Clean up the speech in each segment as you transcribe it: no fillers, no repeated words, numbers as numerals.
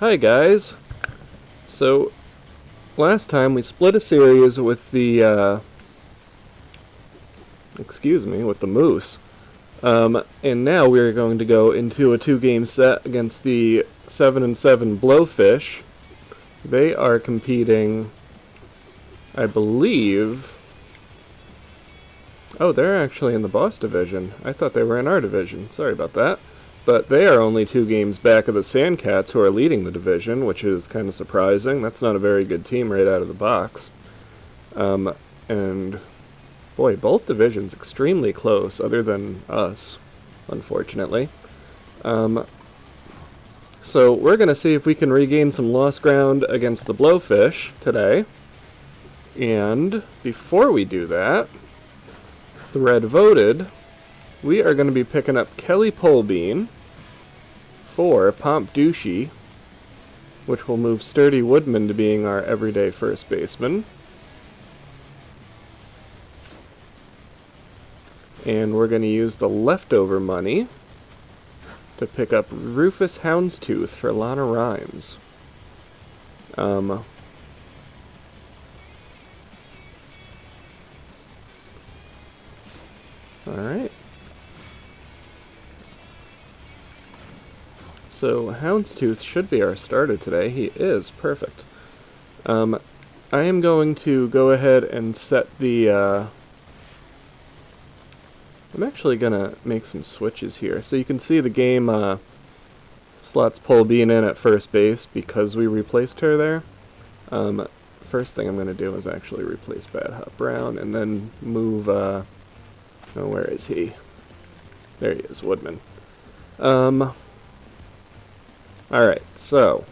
Hi guys. So last time we split a series with the with the moose. And now we're going to go into a 2-game set against the 7-7 Blowfish. They are competing, I believe. Oh, they're actually in the boss division. I thought they were in our division. Sorry about that. But they are only 2 games back of the Sandcats, who are leading the division, which is kind of surprising. That's not a very good team right out of the box. And boy, both divisions extremely close, other than us, unfortunately. So we're going to see if we can regain some lost ground against the Blowfish today. And before we do that, Thread voted, we are going to be picking up Kelly Polebean for Pomp Douchey, which will move Sturdy Woodman to being our everyday first baseman. And we're going to use the leftover money to pick up Rufus Houndstooth for Lana Rhymes. Alright. So Houndstooth should be our starter today. He is. Perfect. I am going to go ahead and set the... I'm actually going to make some switches here. So you can see the game slots Polebean in at first base because we replaced her there. First thing I'm going to do is actually replace Bad Hop Brown and then move... oh, where is he? There he is, Woodman. Alright, so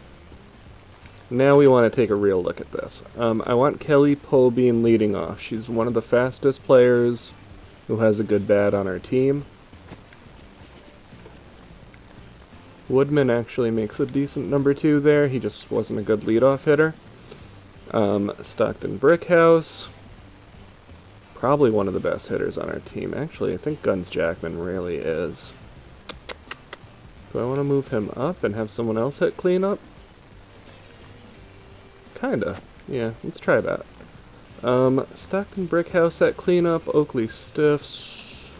now we want to take a real look at this. I want Kelly Polebean leading off. She's one of the fastest players who has a good bat on our team. Woodman actually makes a decent number 2 there. He just wasn't a good leadoff hitter. Stockton Brickhouse, probably one of the best hitters on our team. Actually, I think Guns Jackman really is. Do I want to move him up and have someone else hit cleanup? Kinda. Yeah, let's try that. Stockton Brickhouse at cleanup, Oakley Stiffs.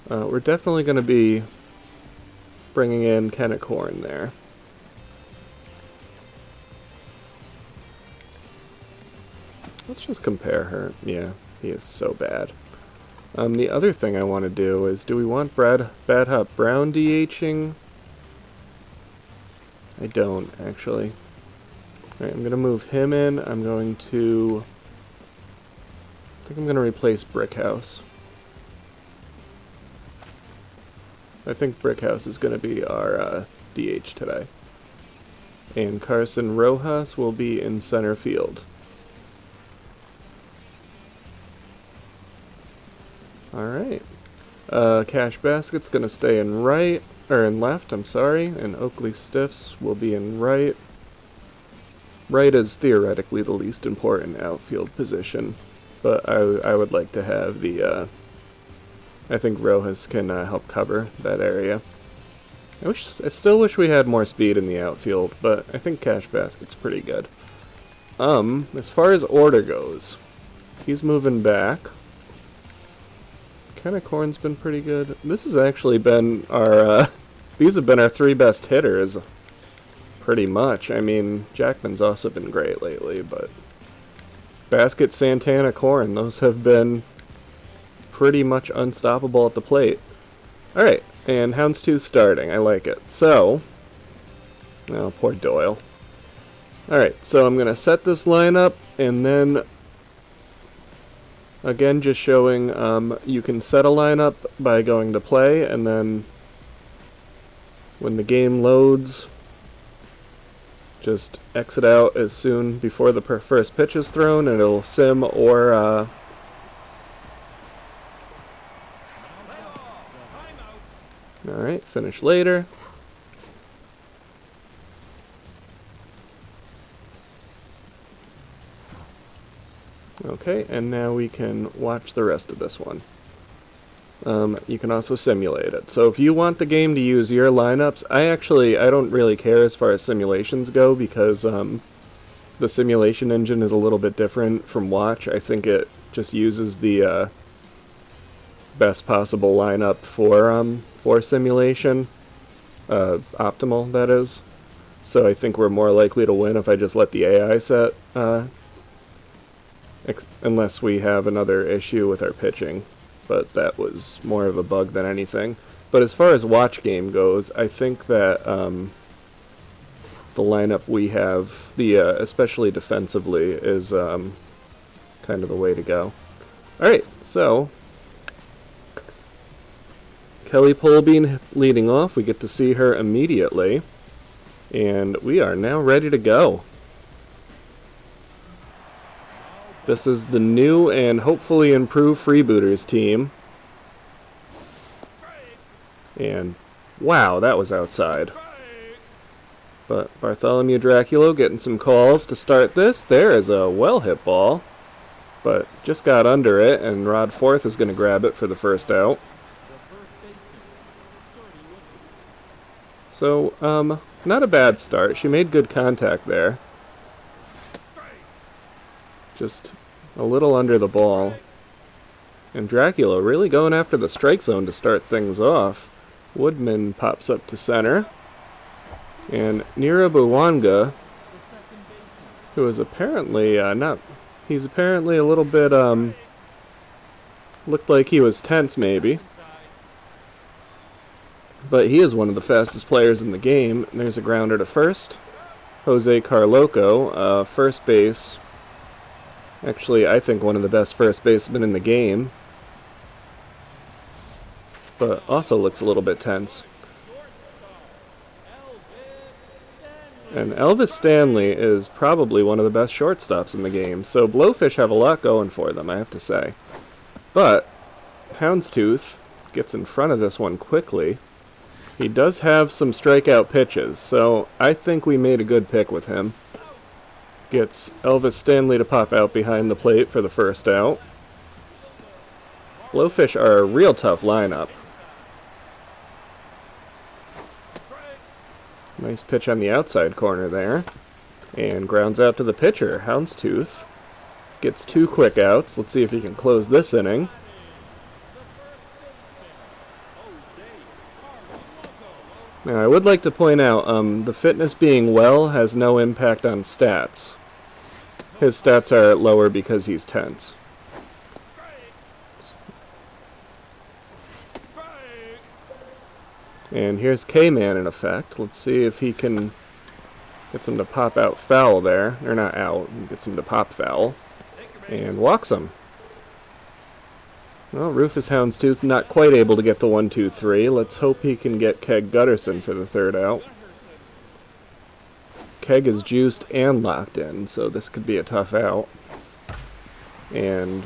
We're definitely going to be bringing in Kenneth Corn there. Let's just compare her. Yeah, he is so bad. The other thing I want to do is, do we want Bad Hop Brown DHing? I don't, actually. Alright, I'm going to move him in. I think I'm going to replace Brickhouse. I think Brickhouse is going to be our DH today. And Carson Rojas will be in center field. Alright. Cash Basket's going to stay in right, or in left, I'm sorry, and Oakley Stiffs will be in right. Right is theoretically the least important outfield position, but I would like to have the, I think Rojas can help cover that area. I still wish we had more speed in the outfield, but I think Cash Basket's pretty good. As far as order goes, he's moving back. Kenneth Corn's been pretty good. This has actually been our, these have been our 3 best hitters, pretty much. I mean, Jackman's also been great lately, but Basket, Santana, Corn, those have been pretty much unstoppable at the plate. Alright, and Houndstooth starting. I like it. So, oh, poor Doyle. Alright, so I'm going to set this lineup, and then again, just showing you can set a lineup by going to play, and then when the game loads, just exit out as soon before the first pitch is thrown, and it'll sim or alright, finish later. Okay, and now we can watch the rest of this one. you can also simulate it. So if you want the game to use your lineups, I don't really care as far as simulations go, because the simulation engine is a little bit different from Watch. I think it just uses the best possible lineup for simulation, optimal, that is. So I think we're more likely to win if I just let the AI set, unless we have another issue with our pitching. But that was more of a bug than anything. But as far as Watch game goes, I think that the lineup we have, especially defensively, is kind of the way to go. Alright, so Kelly Polbean leading off. We get to see her immediately. And we are now ready to go. This is the new and hopefully improved Freebooters team. And wow, that was outside. But Bartholemew Draculo getting some calls to start this. There is a well-hit ball, but just got under it, and Rod Forth is going to grab it for the first out. So, not a bad start. She made good contact there. Just a little under the ball. And Draculo really going after the strike zone to start things off. Woodman pops up to center. And Nirabuwanga, who is apparently he's apparently a little bit, looked like he was tense maybe. But he is one of the fastest players in the game. And there's a grounder to first. Jose Carloco, first base. Actually, I think one of the best first basemen in the game. But also looks a little bit tense. And Elvis Stanley is probably one of the best shortstops in the game. So Blowfish have a lot going for them, I have to say. But Houndstooth gets in front of this one quickly. He does have some strikeout pitches, so I think we made a good pick with him. Gets Elvis Stanley to pop out behind the plate for the first out. Blowfish are a real tough lineup. Nice pitch on the outside corner there. And grounds out to the pitcher. Houndstooth gets 2 quick outs. Let's see if he can close this inning. Now, I would like to point out, the fitness being well has no impact on stats. His stats are lower because he's tense. And here's K-Man in effect. Let's see if he can get him to pop out foul there. Or not out, gets him to pop foul. And walks him. Well, Rufus Houndstooth not quite able to get the 1-2-3. Let's hope he can get Keg Gutterson for the third out. Keg is juiced and locked in, so this could be a tough out. And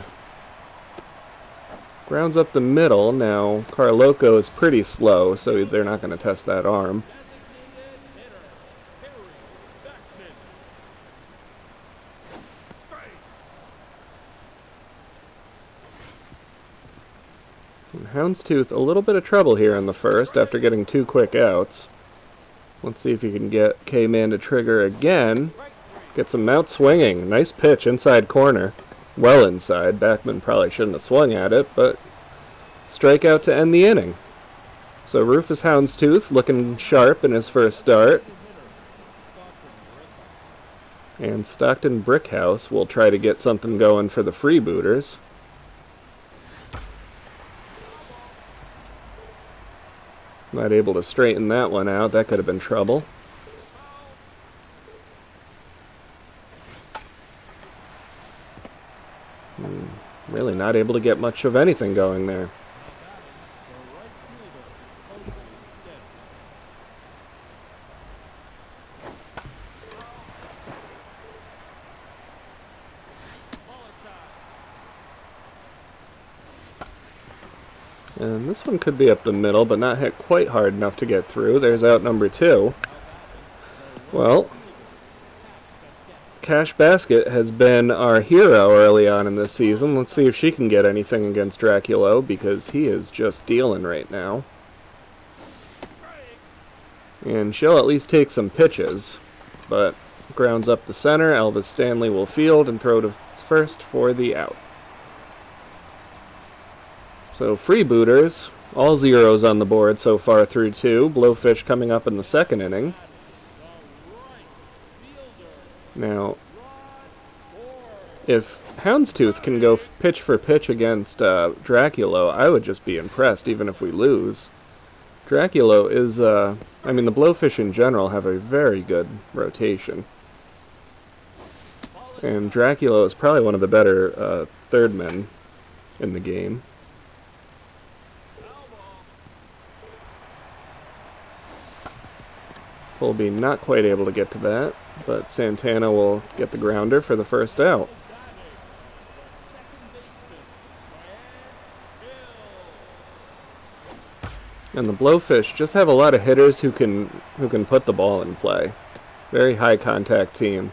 grounds up the middle. Now, Carloco is pretty slow, so they're not going to test that arm. And Houndstooth, a little bit of trouble here in the first after getting 2 quick outs. Let's see if he can get K-Man to trigger again. Gets him out swinging. Nice pitch, inside corner. Well inside. Backman probably shouldn't have swung at it, but strikeout to end the inning. So Rufus Houndstooth looking sharp in his first start. And Stockton Brickhouse will try to get something going for the Freebooters. Not able to straighten that one out. That could have been trouble. Really not able to get much of anything going there. And this one could be up the middle, but not hit quite hard enough to get through. There's out number 2. Well, Cash Basket has been our hero early on in this season. Let's see if she can get anything against Draculo, because he is just dealing right now. And she'll at least take some pitches, but grounds up the center. Elvis Stanley will field and throw to first for the out. So Freebooters, all zeros on the board so far through 2. Blowfish coming up in the second inning. Now, if Houndstooth can go pitch for pitch against Draculo, I would just be impressed, even if we lose. Draculo is, the Blowfish in general have a very good rotation. And Draculo is probably one of the better third men in the game. Colby not quite able to get to that, but Santana will get the grounder for the first out. And the Blowfish just have a lot of hitters who can put the ball in play. Very high contact team.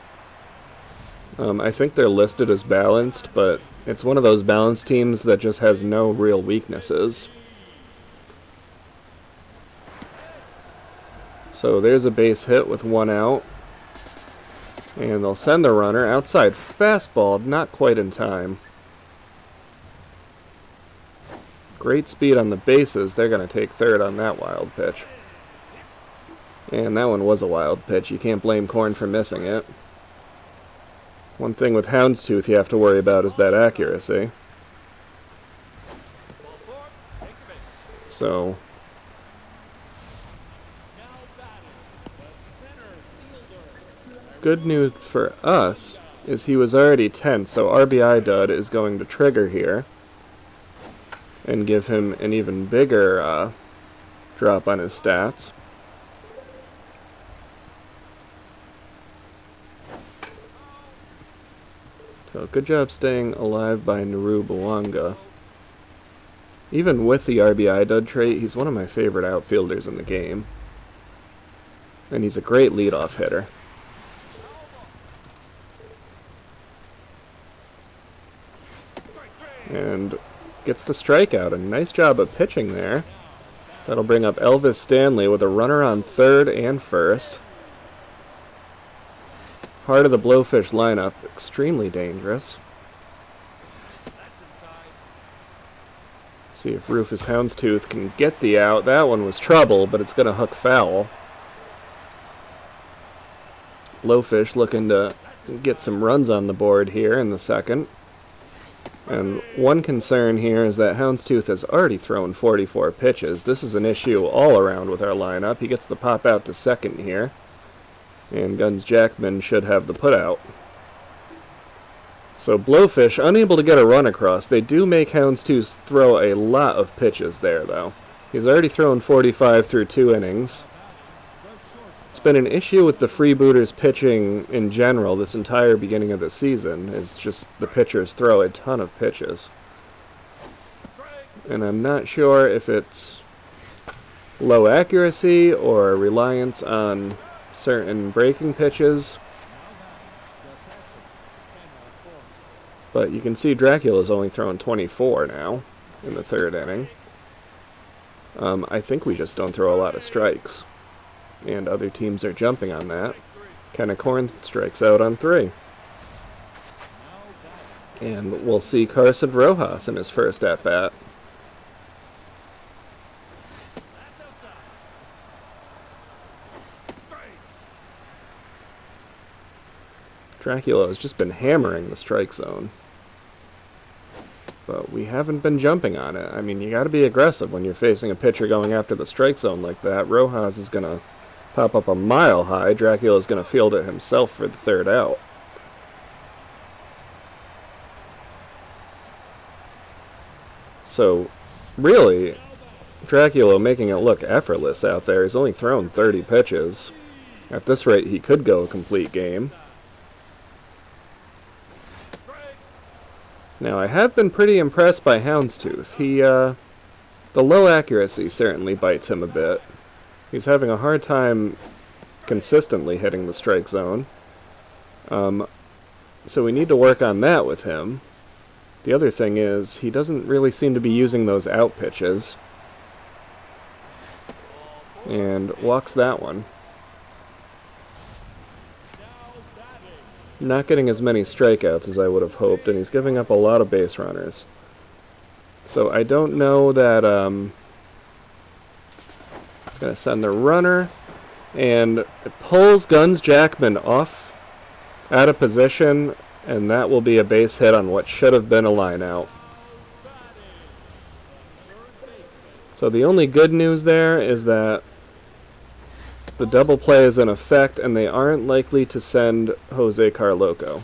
I think they're listed as balanced, but it's one of those balanced teams that just has no real weaknesses. So there's a base hit with 1 out. And they'll send the runner outside fastball, not quite in time. Great speed on the bases. They're going to take third on that wild pitch. And that one was a wild pitch. You can't blame Korn for missing it. One thing with Houndstooth you have to worry about is that accuracy. So good news for us is he was already 10th, so RBI dud is going to trigger here and give him an even bigger drop on his stats. So good job staying alive by Naru Bawanga. Even with the RBI dud trait, he's one of my favorite outfielders in the game. And he's a great leadoff hitter. And gets the strikeout. A nice job of pitching there. That'll bring up Elvis Stanley with a runner on third and first. Heart of the Blowfish lineup, extremely dangerous. See if Rufus Houndstooth can get the out. That one was trouble, but it's going to hook foul. Blowfish looking to get some runs on the board here in the second. And one concern here is that Houndstooth has already thrown 44 pitches. This is an issue all around with our lineup. He gets the pop out to second here. And Guns Jackman should have the putout. So Blowfish unable to get a run across. They do make Houndstooth throw a lot of pitches there, though. He's already thrown 45 through 2 innings. It's been an issue with the Freebooters pitching in general this entire beginning of the season. It's just the pitchers throw a ton of pitches. And I'm not sure if it's low accuracy or reliance on certain breaking pitches. But you can see Dracula's only thrown 24 now in the third inning. I think we just don't throw a lot of strikes. And other teams are jumping on that. Kenna Korn strikes out on 3. And we'll see Carson Rojas in his first at-bat. Dracula has just been hammering the strike zone. But we haven't been jumping on it. I mean, you gotta be aggressive when you're facing a pitcher going after the strike zone like that. Rojas is gonna pop up a mile high. Dracula's gonna field it himself for the third out. So, really, Dracula making it look effortless out there. He's only thrown 30 pitches. At this rate, he could go a complete game. Now, I have been pretty impressed by Houndstooth. The low accuracy certainly bites him a bit. He's having a hard time consistently hitting the strike zone. So we need to work on that with him. The other thing is, he doesn't really seem to be using those out pitches. And walks that one. Not getting as many strikeouts as I would have hoped, and he's giving up a lot of base runners. So I don't know that, going to send the runner, and it pulls Guns Jackman off, out of position, and that will be a base hit on what should have been a line out. So the only good news there is that the double play is in effect, and they aren't likely to send Jose Carloco.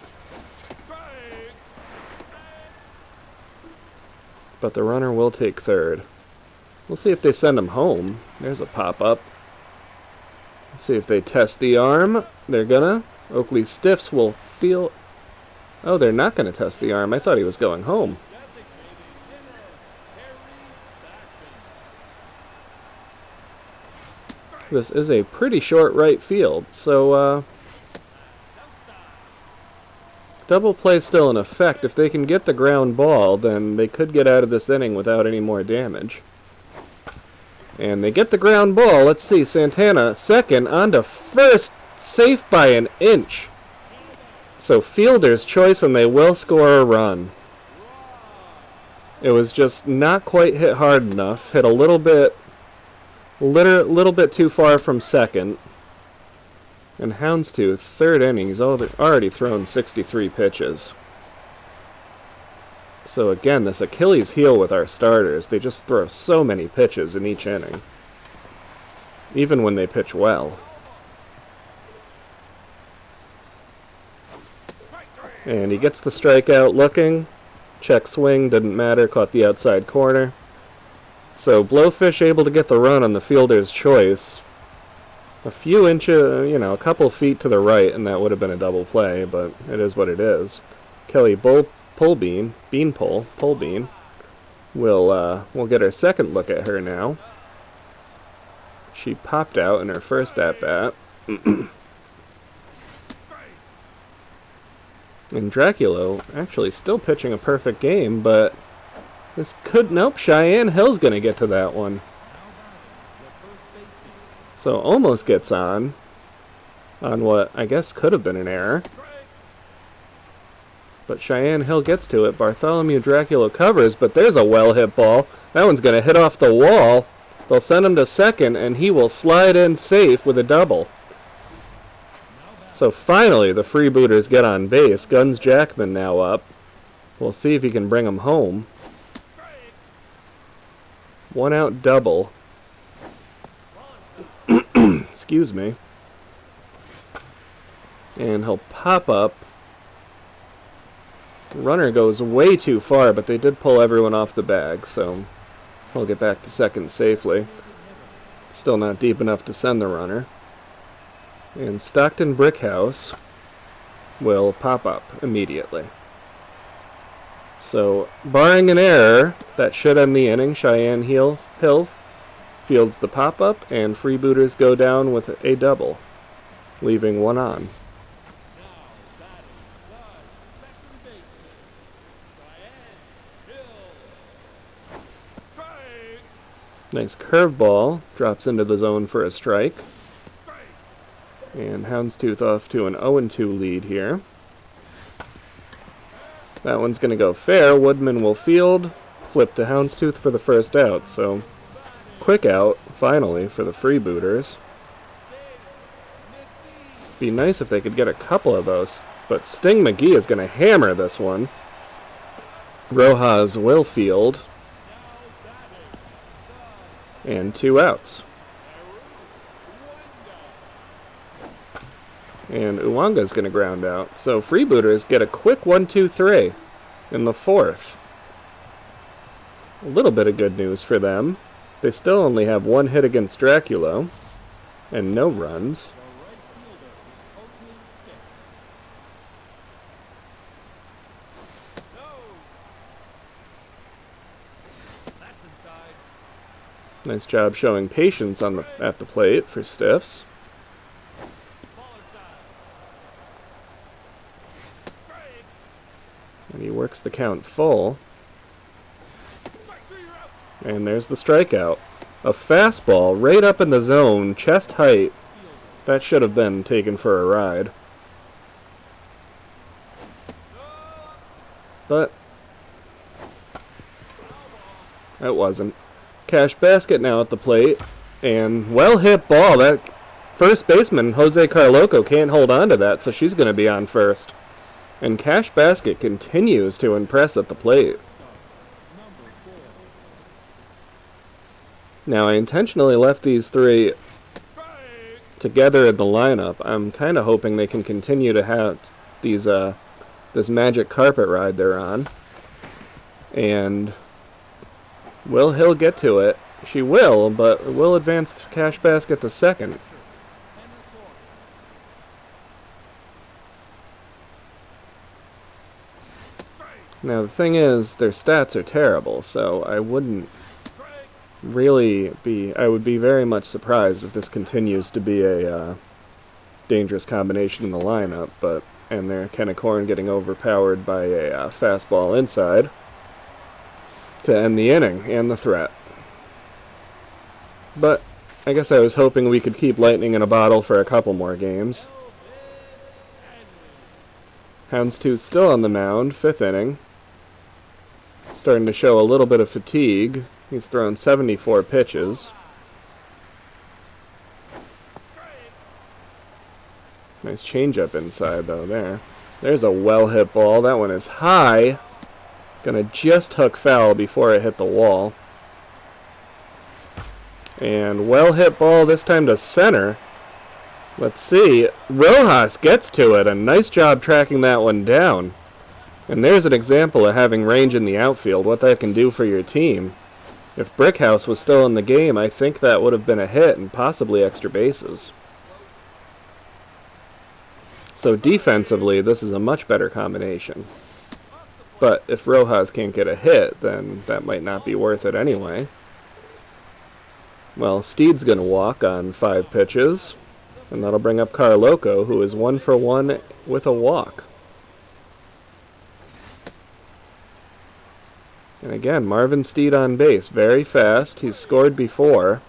But the runner will take third. We'll see if they send him home. There's a pop-up. Let's see if they test the arm. They're gonna. Oakley Stiffs will feel... Oh, they're not gonna test the arm. I thought he was going home. This is a pretty short right field, so double play still in effect. If they can get the ground ball, then they could get out of this inning without any more damage. And they get the ground ball. Let's see, Santana second onto first, safe by an inch. So fielder's choice, and they will score a run. It was just not quite hit hard enough. Hit a little bit too far from second. And Houndstooth, third inning, he's already thrown 63 pitches. So again, this Achilles heel with our starters. They just throw so many pitches in each inning. Even when they pitch well. And he gets the strikeout looking. Check swing, didn't matter, caught the outside corner. So Blowfish able to get the run on the fielder's choice. A few inches, a couple feet to the right, and that would have been a double play, but it is what it is. Kelly Pullbean we'll get our second look at her now. She popped out in her first at-bat. And Draculo actually still pitching a perfect game, but nope, Cheyenne Hill's going to get to that one. So almost gets on what I guess could have been an error. But Cheyenne Hill gets to it. Bartholomew Draculo covers, but there's a well-hit ball. That one's going to hit off the wall. They'll send him to second, and he will slide in safe with a double. So finally, the Freebooters get on base. Guns Jackman now up. We'll see if he can bring him home. One out double. Excuse me. And he'll pop up. Runner goes way too far, but they did pull everyone off the bag, so he'll get back to second safely. Still not deep enough to send the runner. And Stockton Brickhouse will pop up immediately. So, barring an error, that should end the inning. Cheyenne Hill fields the pop-up, and Freebooters go down with a double, leaving one on. Nice curveball, drops into the zone for a strike. And Houndstooth off to an 0-2 lead here. That one's going to go fair. Woodman will field. Flip to Houndstooth for the first out. So, quick out, finally, for the Freebooters. Be nice if they could get a couple of those. But Sting McGee is going to hammer this one. Rojas will field. And 2 outs. And Uwanga's going to ground out. So Freebooters get a quick 1-2-3 in the fourth. A little bit of good news for them. They still only have 1 hit against Draculo and no runs. Nice job showing patience at the plate for Stiffs. He works the count full. And there's the strikeout. A fastball right up in the zone, chest height. That should have been taken for a ride. But it wasn't. Cash basket now at the plate. And well hit ball. That first baseman, Jose Carloco, can't hold on to that, so she's going to be on first. And Cash basket continues to impress at the plate. Now, I intentionally left these three together in the lineup. I'm kind of hoping they can continue to have these this magic carpet ride they're on. And will Hill get to it? She will, but will advance Cash basket to second. Now, the thing is, their stats are terrible, so I wouldn't really be... I would be very much surprised if this continues to be a dangerous combination in the lineup, but... And they're Kenna Corn getting overpowered by a fastball inside to end the inning and the threat. But I guess I was hoping we could keep lightning in a bottle for a couple more games. Houndstooth still on the mound, 5th inning. Starting to show a little bit of fatigue. He's thrown 74 pitches. Nice changeup inside, though, there. There's a well-hit ball. That one is high. Gonna just hook foul before it hit the wall. And well-hit ball this time to center. Let's see. Rojas gets to it. A nice job tracking that one down. And there's an example of having range in the outfield, what that can do for your team. If Brickhouse was still in the game, I think that would have been a hit and possibly extra bases. So defensively, this is a much better combination. But if Rojas can't get a hit, then that might not be worth it anyway. Well, Steed's going to walk on 5 pitches. And that'll bring up Carloco, who is 1 for 1 with a walk. And again, Marvin Steed on base. Very fast. He's scored before,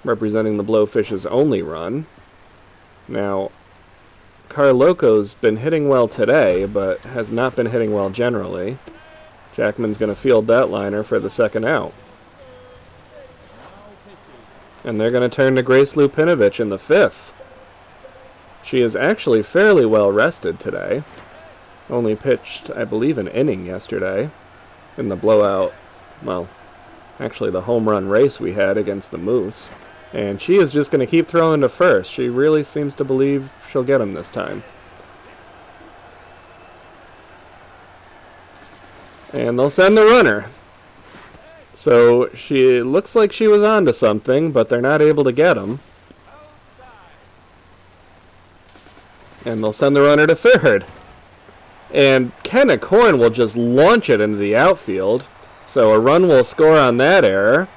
representing the Blowfish's only run. Now, Carloco's been hitting well today, but has not been hitting well generally. Jackman's going to field that liner for the second out. And they're going to turn to Grace Lupinovich in the 5th. She is actually fairly well rested today. Only pitched, I believe, an inning yesterday in the blowout, well, actually the home run race we had against the Moose. And she is just going to keep throwing to first. She really seems to believe she'll get him this time. And they'll send the runner. So she looks like she was on to something, but they're not able to get him. And they'll send the runner to third. And Kenna Corn will just launch it into the outfield. So a run will score on that error.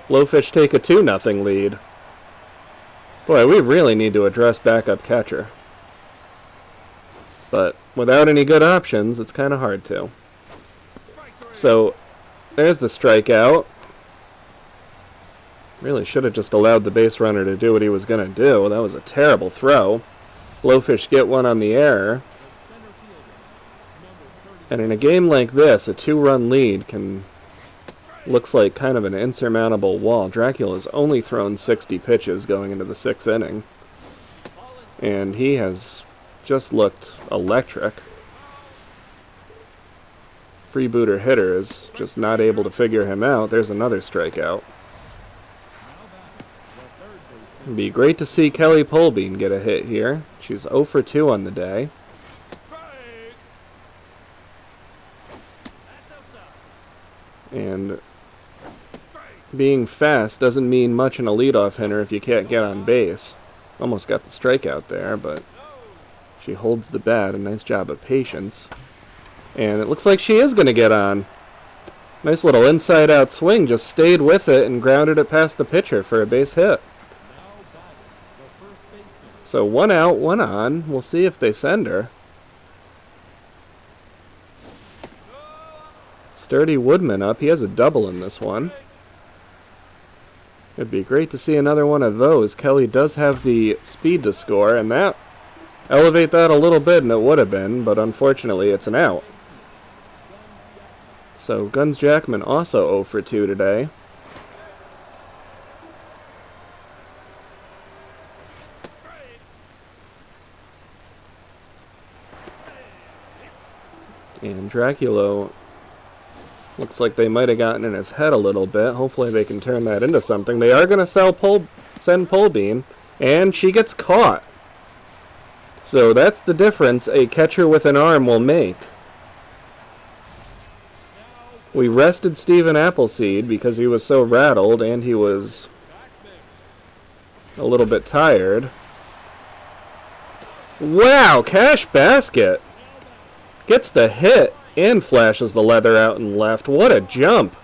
Blowfish take a 2-0 lead. Boy, we really need to address backup catcher. But without any good options, it's kind of hard to. So, there's the strikeout. Really should have just allowed the base runner to do what he was going to do. That was a terrible throw. Blowfish get one on the error. And in a game like this, a 2-run lead looks like kind of an insurmountable wall. Dracula's only thrown 60 pitches going into the 6th inning. And he has just looked electric. Freebooter hitter is just not able to figure him out. There's another strikeout. It'd be great to see Kelly Polbean get a hit here. She's 0 for 2 on the day. And being fast doesn't mean much in a leadoff hitter if you can't get on base. Almost got the strikeout there, but she holds the bat. A nice job of patience. And it looks like she is going to get on. Nice little inside-out swing. Just stayed with it and grounded it past the pitcher for a base hit. So 1 out, 1 on. We'll see if they send her. Sturdy Woodman up. He has a double in this one. It'd be great to see another one of those. Kelly does have the speed to score, and that elevate that a little bit, and it would have been, but unfortunately it's an out. So Guns Jackman also 0 for 2 today. And Draculo looks like they might have gotten in his head a little bit. Hopefully they can turn that into something. They are going to send Polbean, and she gets caught. So that's the difference a catcher with an arm will make. We rested Stephen Appleseed because he was so rattled and he was a little bit tired. Wow, Cash Basket gets the hit and flashes the leather out and left. What a jump.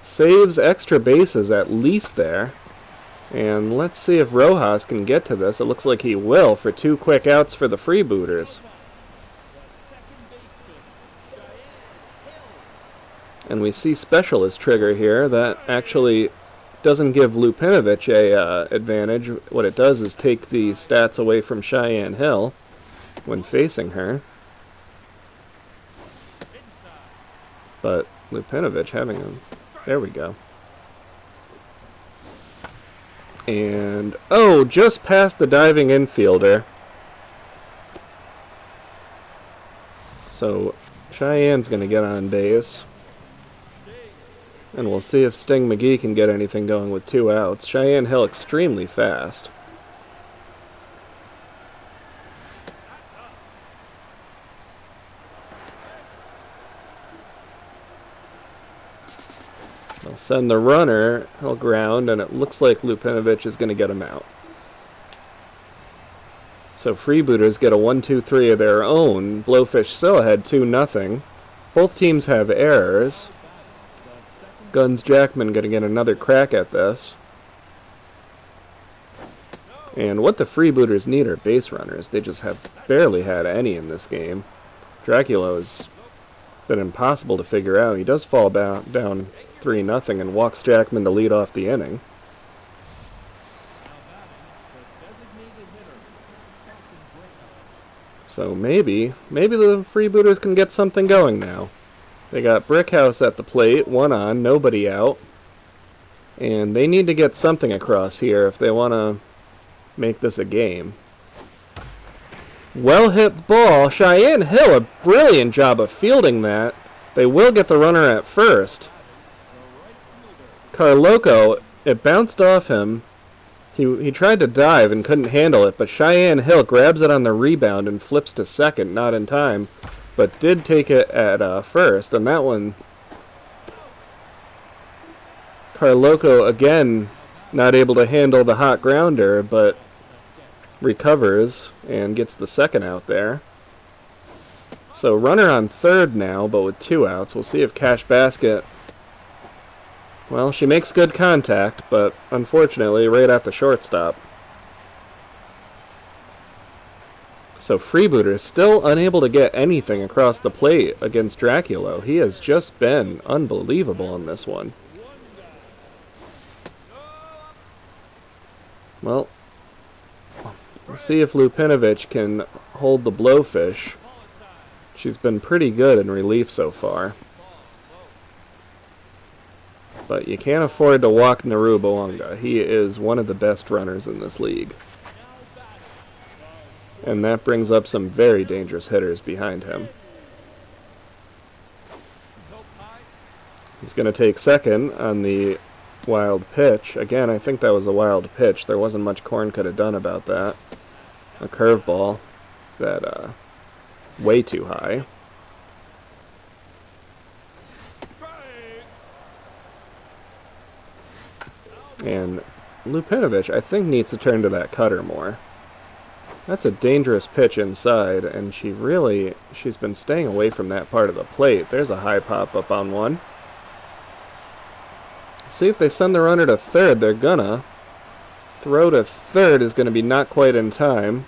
Saves extra bases at least there. And let's see if Rojas can get to this. It looks like he will for 2 quick outs for the Freebooters. And we see Specialist trigger here. That actually doesn't give Lupinovich a advantage. What it does is take the stats away from Cheyenne Hill when facing her. But Lupinovich having him. There we go. And, oh, just past the diving infielder. So Cheyenne's going to get on base. And we'll see if Sting McGee can get anything going with 2 outs. Cheyenne Hill extremely fast. They'll send the runner. He'll ground, and it looks like Lupinovich is going to get him out. So Freebooters get a 1-2-3 of their own. Blowfish still ahead 2-0. Both teams have errors. Guns Jackman going to get another crack at this. And what the Freebooters need are base runners. They just have barely had any in this game. Draculo's been impossible to figure out. He does fall down 3-0 and walks Jackman to lead off the inning. So maybe the Freebooters can get something going now. They got Brickhouse at the plate, 1 on, nobody out. And they need to get something across here if they want to make this a game. Well hit ball. Cheyenne Hill, a brilliant job of fielding that. They will get the runner at first. Carloco, it bounced off him. He tried to dive and couldn't handle it, but Cheyenne Hill grabs it on the rebound and flips to second, not in time, but did take it at first, and that one, Carloco again not able to handle the hot grounder, but recovers and gets the second out there. So runner on third now, but with 2 outs. We'll see if Cash Basket, well, she makes good contact, but unfortunately right at the shortstop. So Freebooter is still unable to get anything across the plate against Draculo. He has just been unbelievable in this one. Well, we'll see if Lupinovich can hold the Blowfish. She's been pretty good in relief so far. But you can't afford to walk Naru Boanga. He is one of the best runners in this league. And that brings up some very dangerous hitters behind him. He's going to take second on the wild pitch. Again, I think that was a wild pitch. There wasn't much Korn could have done about that. A curveball that way too high. And Lupinovich, I think, needs to turn to that cutter more. That's a dangerous pitch inside, and she's been staying away from that part of the plate. There's a high pop up on one. See if they send the runner to third. They're gonna. Throw to third is going to be not quite in time.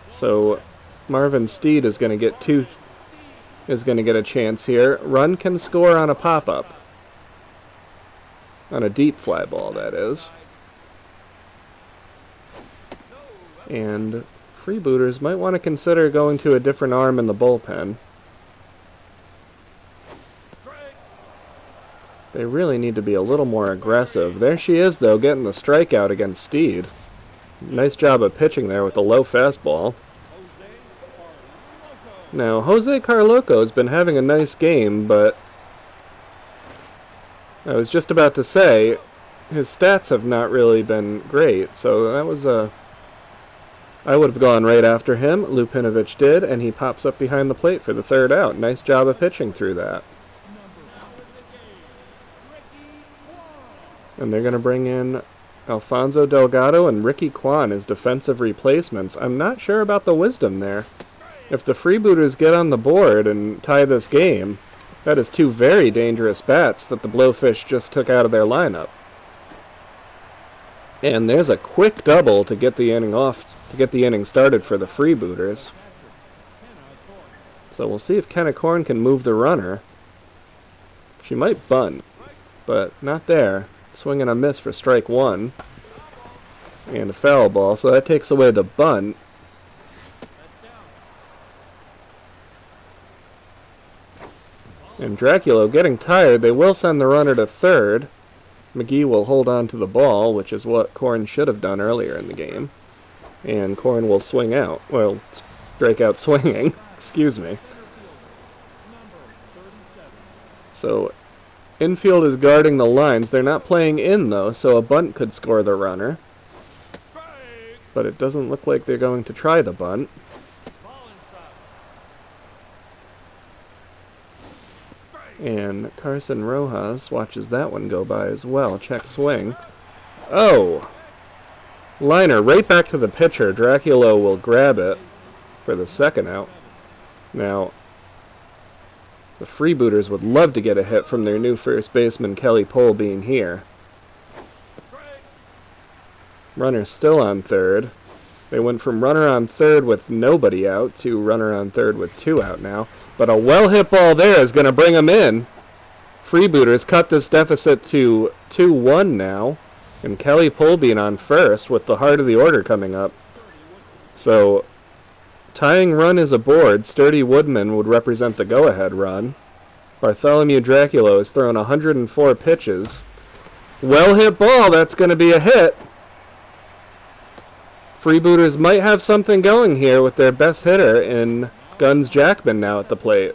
So Marvin Steed is going to get a chance here. Run can score on a pop-up. On a deep fly ball, that is. And Freebooters might want to consider going to a different arm in the bullpen. They really need to be a little more aggressive. There she is, though, getting the strikeout against Steed. Nice job of pitching there with the low fastball. Now, Jose Carloco has been having a nice game, but I was just about to say, his stats have not really been great, so that was a... I would have gone right after him. Lupinovich did, and he pops up behind the plate for the third out. Nice job of pitching through that. And they're going to bring in Alfonso Delgado and Ricky Kwan as defensive replacements. I'm not sure about the wisdom there. If the Freebooters get on the board and tie this game, that is two very dangerous bats that the Blowfish just took out of their lineup. And there's a quick double to get the inning started for the Freebooters. So we'll see if Kenna Korn can move the runner. She might bunt, but not there. Swing and a miss for strike one. And a foul ball, so that takes away the bunt. And Draculo getting tired. They will send the runner to third. McGee will hold on to the ball, which is what Korn should have done earlier in the game. And Korn will swing out. Well, strike out swinging. Excuse me. So, infield is guarding the lines. They're not playing in, though, so a bunt could score the runner. But it doesn't look like they're going to try the bunt. And Carson Rojas watches that one go by as well. Check swing. Oh! Liner right back to the pitcher. Draculo will grab it for the second out. Now, the Freebooters would love to get a hit from their new first baseman, Kelly Pohl, being here. Runner still on third. They went from runner on third with nobody out to runner on third with two out now. But a well-hit ball there is going to bring them in. Freebooters cut this deficit to 2-1 now. And Kelly Pohl being on first with the heart of the order coming up. So, tying run is aboard. Sturdy Woodman would represent the go-ahead run. Bartholomew Draculo has thrown 104 pitches. Well-hit ball. That's going to be a hit. Freebooters might have something going here with their best hitter in Guns Jackman now at the plate.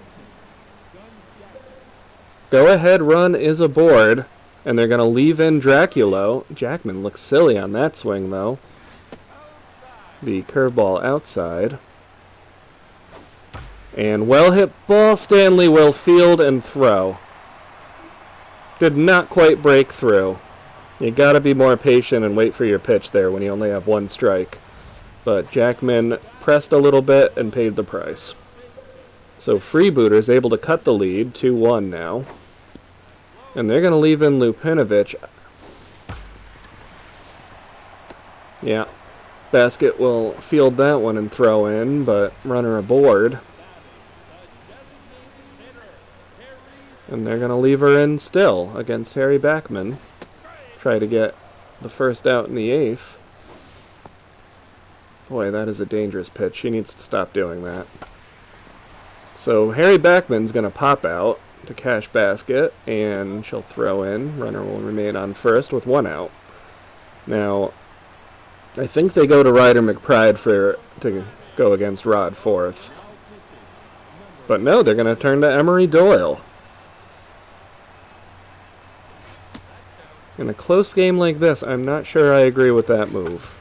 Go-ahead run is aboard, and they're going to leave in Draculo. Jackman looks silly on that swing, though. The curveball outside. And well-hit ball. Stanley will field and throw. Did not quite break through. You got to be more patient and wait for your pitch there when you only have one strike. But Jackman pressed a little bit and paid the price. So Freebooters able to cut the lead, 2-1 now. And they're going to leave in Lupinovich. Yeah, Basket will field that one and throw in, but runner aboard. And they're going to leave her in still against Harry Backman. Try to get the first out in the eighth. Boy, that is a dangerous pitch. She needs to stop doing that. So Harry Backman's going to pop out to cash Basket, and she'll throw in. Runner will remain on first with one out. Now, I think they go to Ryder McBride to go against Rod fourth. But no, they're going to turn to Emery Doyle. In a close game like this, I'm not sure I agree with that move.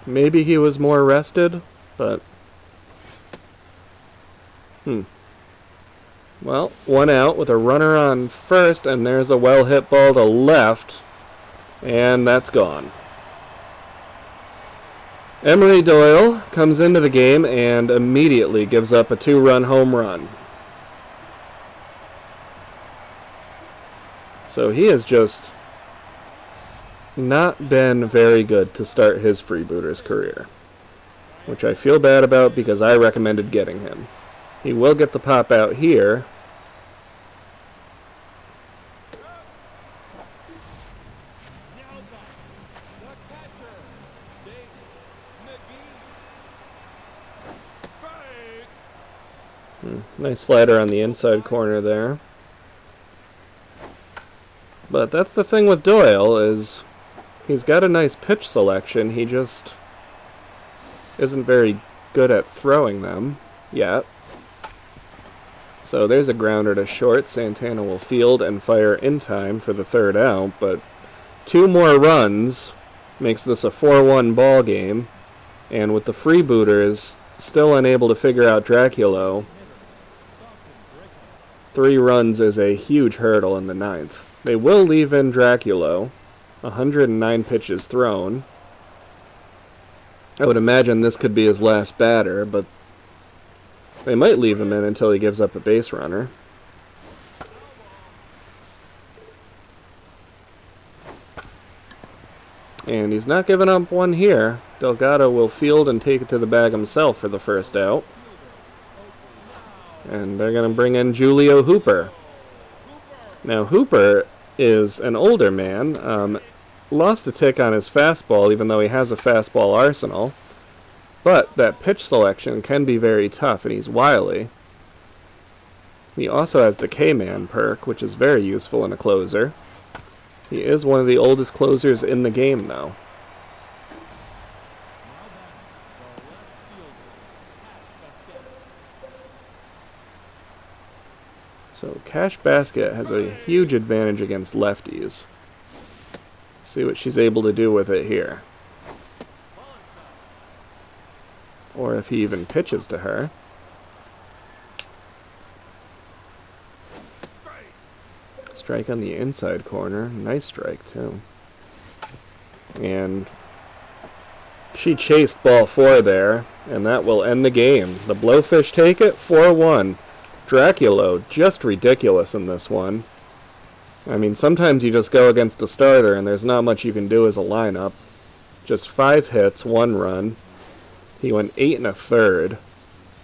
Maybe he was more rested, but... Well, one out with a runner on first, and there's a well-hit ball to left, and that's gone. Emery Doyle comes into the game and immediately gives up a 2-run home run. So he has just not been very good to start his Freebooters career, which I feel bad about because I recommended getting him. He will get the pop out here. Nice slider on the inside corner there. But that's the thing with Doyle, is he's got a nice pitch selection, he just isn't very good at throwing them yet. So there's a grounder to short. Santana will field and fire in time for the third out, but 2 more runs makes this a 4-1 ball game, and with the Freebooters still unable to figure out Draculo, 3 runs is a huge hurdle in the 9th. They will leave in Draculo, 109 pitches thrown. I would imagine this could be his last batter, but they might leave him in until he gives up a base runner. And he's not giving up one here. Delgado will field and take it to the bag himself for the first out. And they're going to bring in Julio Hooper. Now, Hooper is an older man. Lost a tick on his fastball, even though he has a fastball arsenal. But that pitch selection can be very tough, and he's wily. He also has the K-Man perk, which is very useful in a closer. He is one of the oldest closers in the game, though. So Cash Basket has a huge advantage against lefties. See what she's able to do with it here. Or if he even pitches to her. Strike on the inside corner. Nice strike, too. And she chased ball 4 there, and that will end the game. The Blowfish take it, 4-1. Draculo, just ridiculous in this one. I mean, sometimes you just go against a starter and there's not much you can do as a lineup. Just 5 hits, 1 run. He went 8 1/3.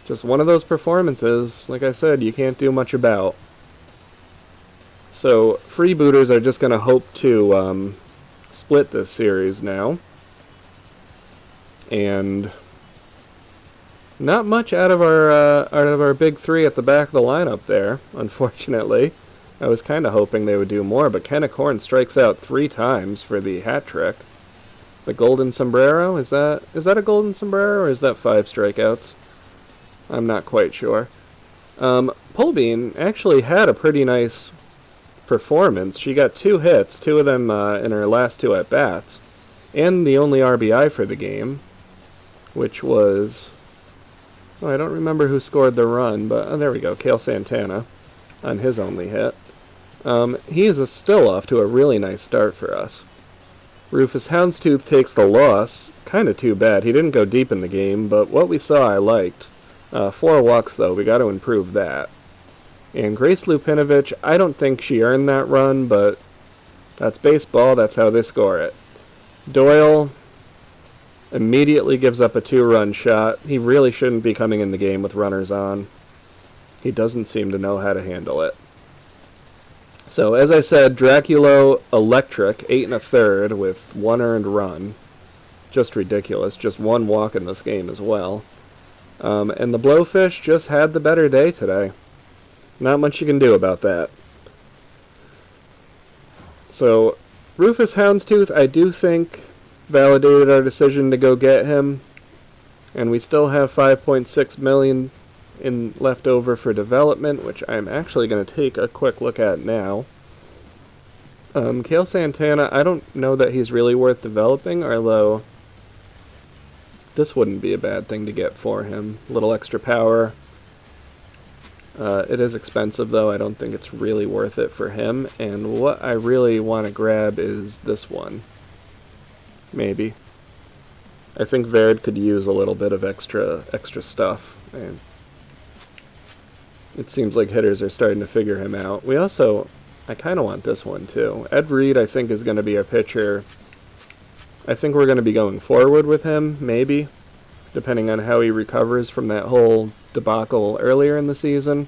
Just one of those performances, like I said, you can't do much about. So, Freebooters are just going to hope to split this series now. And not much out of our big 3 at the back of the lineup there, unfortunately. I was kind of hoping they would do more, but Kennick Horn strikes out 3 times for the hat trick. The golden sombrero, is that a golden sombrero, or is that 5 strikeouts? I'm not quite sure. Polbean actually had a pretty nice performance. She got 2 hits, 2 of them in her last 2 at-bats, and the only RBI for the game, which was... Oh, I don't remember who scored the run, but there we go, Cale Santana on his only hit. He is still off to a really nice start for us. Rufus Houndstooth takes the loss. Kind of too bad. He didn't go deep in the game, but what we saw I liked. 4 walks, though. We got to improve that. And Grace Lupinovich, I don't think she earned that run, but that's baseball. That's how they score it. Doyle immediately gives up a 2-run shot. He really shouldn't be coming in the game with runners on. He doesn't seem to know how to handle it. So, as I said, Draculo electric, 8 1/3 with 1 earned run. Just ridiculous. Just 1 walk in this game as well. And the Blowfish just had the better day today. Not much you can do about that. So, Rufus Houndstooth, I do think, validated our decision to go get him. And we still have $5.6 million left over for development, which I'm actually going to take a quick look at now. Cale Santana, I don't know that he's really worth developing, although this wouldn't be a bad thing to get for him. A little extra power. It is expensive, though. I don't think it's really worth it for him. And what I really want to grab is this one. Maybe. I think Verd could use a little bit of extra stuff. And it seems like hitters are starting to figure him out. I kind of want this one, too. Ed Reed, I think, is going to be our pitcher I think we're going to be going forward with him, maybe, depending on how he recovers from that whole debacle earlier in the season.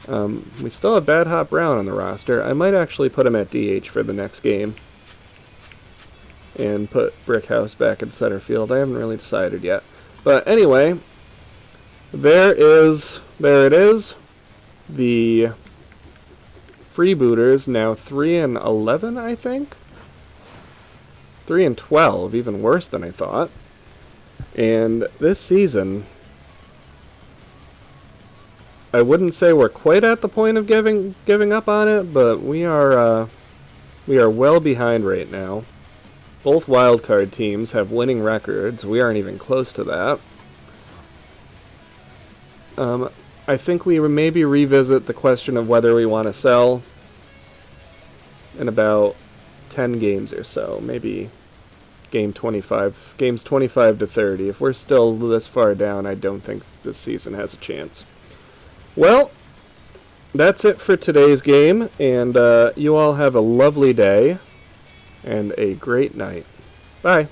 We still have Bad Hot Brown on the roster. I might actually put him at DH for the next game and put Brickhouse back in center field. I haven't really decided yet. But anyway, there it is. The Freebooters now 3-11, I think. 3-12, even worse than I thought. And this season, I wouldn't say we're quite at the point of giving up on it, but we are well behind right now. Both wildcard teams have winning records. We aren't even close to that. I think we would maybe revisit the question of whether we want to sell in about 10 games or so. Maybe games 25 to 30. If we're still this far down, I don't think this season has a chance. Well, that's it for today's game, and you all have a lovely day and a great night. Bye.